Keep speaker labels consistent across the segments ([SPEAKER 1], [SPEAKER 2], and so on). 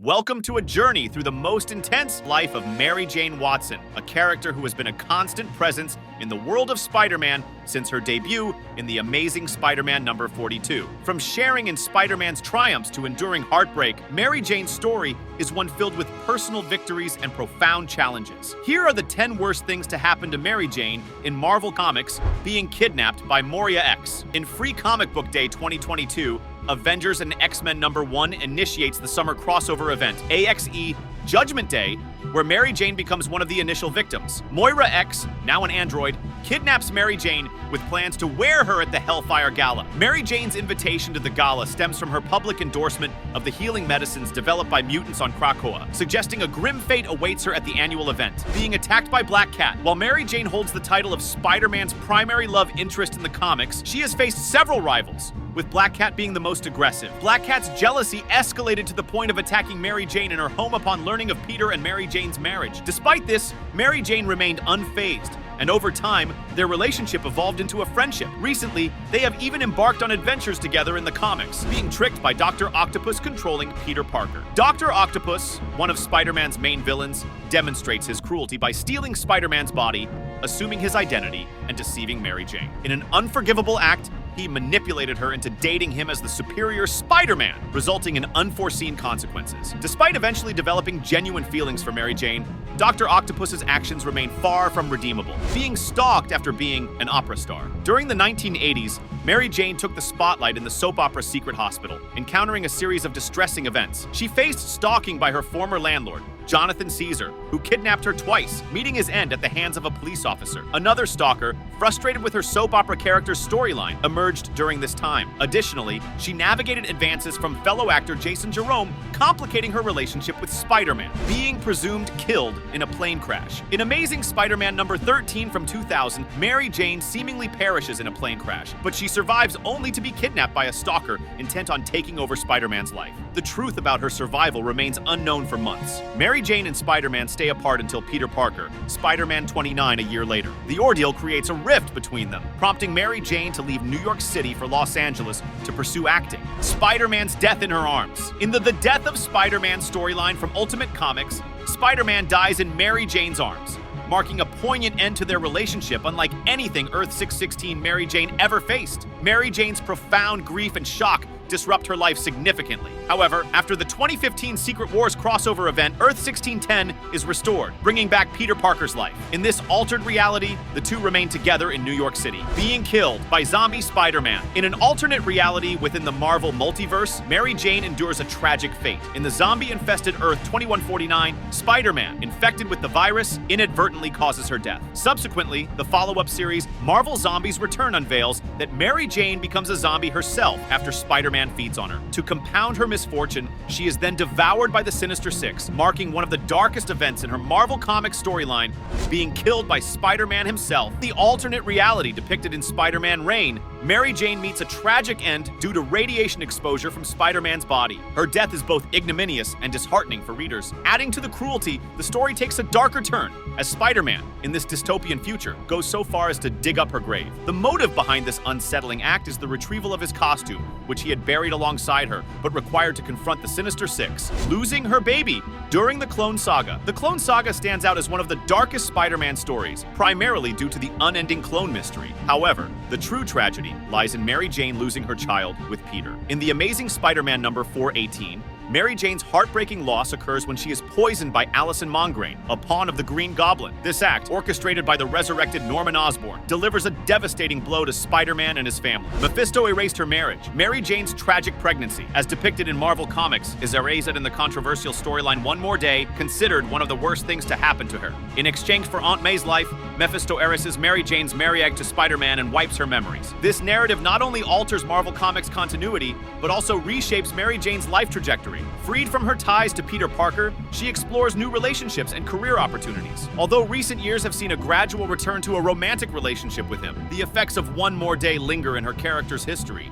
[SPEAKER 1] Welcome to a journey through the most intense life of Mary Jane Watson, a character who has been a constant presence in the world of Spider-Man since her debut in The Amazing Spider-Man number 42. From sharing in Spider-Man's triumphs to enduring heartbreak, Mary Jane's story is one filled with personal victories and profound challenges. Here are the 10 worst things to happen to Mary Jane in Marvel Comics: being kidnapped by Moira X. In Free Comic Book Day 2022, Avengers and X-Men #1 initiates the summer crossover event, AXE Judgment Day, where Mary Jane becomes one of the initial victims. Moira X, now an android, kidnaps Mary Jane with plans to wear her at the Hellfire Gala. Mary Jane's invitation to the gala stems from her public endorsement of the healing medicines developed by mutants on Krakoa, suggesting a grim fate awaits her at the annual event, being attacked by Black Cat. While Mary Jane holds the title of Spider-Man's primary love interest in the comics, she has faced several rivals, with Black Cat being the most aggressive. Black Cat's jealousy escalated to the point of attacking Mary Jane in her home upon learning of Peter and Mary Jane's marriage. Despite this, Mary Jane remained unfazed, and over time, their relationship evolved into a friendship. Recently, they have even embarked on adventures together in the comics, being tricked by Dr. Octopus controlling Peter Parker. Dr. Octopus, one of Spider-Man's main villains, demonstrates his cruelty by stealing Spider-Man's body, assuming his identity, and deceiving Mary Jane. In an unforgivable act, he manipulated her into dating him as the superior Spider-Man, resulting in unforeseen consequences. Despite eventually developing genuine feelings for Mary Jane, Dr. Octopus's actions remain far from redeemable, being stalked after being an opera star. During the 1980s, Mary Jane took the spotlight in the soap opera Secret Hospital, encountering a series of distressing events. She faced stalking by her former landlord, Jonathan Caesar, who kidnapped her twice, meeting his end at the hands of a police officer. Another stalker, frustrated with her soap opera character's storyline, emerged during this time. Additionally, she navigated advances from fellow actor Jason Jerome, complicating her relationship with Spider-Man, being presumed killed in a plane crash. In Amazing Spider-Man number 13 from 2000, Mary Jane seemingly perishes in a plane crash, but she survives only to be kidnapped by a stalker intent on taking over Spider-Man's life. The truth about her survival remains unknown for months. Mary Jane and Spider-Man stay apart until Peter Parker, Spider-Man 29 a year later. The ordeal creates a rift between them, prompting Mary Jane to leave New York City for Los Angeles to pursue acting. Spider-Man's death in her arms. In the Death of Spider-Man storyline from Ultimate Comics, Spider-Man dies in Mary Jane's arms, marking a poignant end to their relationship unlike anything Earth 616 Mary Jane ever faced. Mary Jane's profound grief and shock disrupt her life significantly. However, after the 2015 Secret Wars crossover event, Earth 1610 is restored, bringing back Peter Parker's life. In this altered reality, the two remain together in New York City, being killed by zombie Spider-Man. In an alternate reality within the Marvel multiverse, Mary Jane endures a tragic fate. In the zombie-infested Earth 2149, Spider-Man, infected with the virus, inadvertently causes her death. Subsequently, the follow-up series, Marvel Zombies Return, unveils that Mary Jane becomes a zombie herself after Spider-Man feeds on her. To compound her misfortune, she is then devoured by the Sinister Six, marking one of the darkest events in her Marvel Comics storyline, being killed by Spider-Man himself. The alternate reality depicted in Spider-Man Reign, Mary Jane meets a tragic end due to radiation exposure from Spider-Man's body. Her death is both ignominious and disheartening for readers. Adding to the cruelty, the story takes a darker turn, as Spider-Man, in this dystopian future, goes so far as to dig up her grave. The motive behind this unsettling act is the retrieval of his costume, which he had buried alongside her, but required to confront the Sinister Six, losing her baby during the Clone Saga. The Clone Saga stands out as one of the darkest Spider-Man stories, primarily due to the unending clone mystery. However, the true tragedy lies in Mary Jane losing her child with Peter. In The Amazing Spider-Man number 418, Mary Jane's heartbreaking loss occurs when she is poisoned by Allison Mongrain, a pawn of the Green Goblin. This act, orchestrated by the resurrected Norman Osborn, delivers a devastating blow to Spider-Man and his family. Mephisto erased her marriage. Mary Jane's tragic pregnancy, as depicted in Marvel Comics, is erased in the controversial storyline One More Day, considered one of the worst things to happen to her. In exchange for Aunt May's life, Mephisto erases Mary Jane's marry egg to Spider-Man and wipes her memories. This narrative not only alters Marvel Comics continuity, but also reshapes Mary Jane's life trajectory. Freed from her ties to Peter Parker, she explores new relationships and career opportunities. Although recent years have seen a gradual return to a romantic relationship with him, the effects of One More Day linger in her character's history.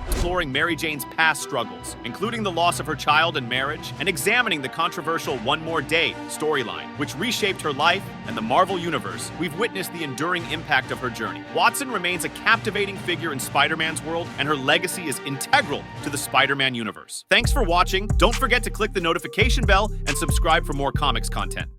[SPEAKER 1] exploring Mary Jane's past struggles, including the loss of her child and marriage, and examining the controversial One More Day storyline, which reshaped her life and the Marvel Universe. We've witnessed the enduring impact of her journey. Watson remains a captivating figure in Spider-Man's world, and her legacy is integral to the Spider-Man universe. Thanks for watching. Don't forget to click the notification bell and subscribe for more comics content.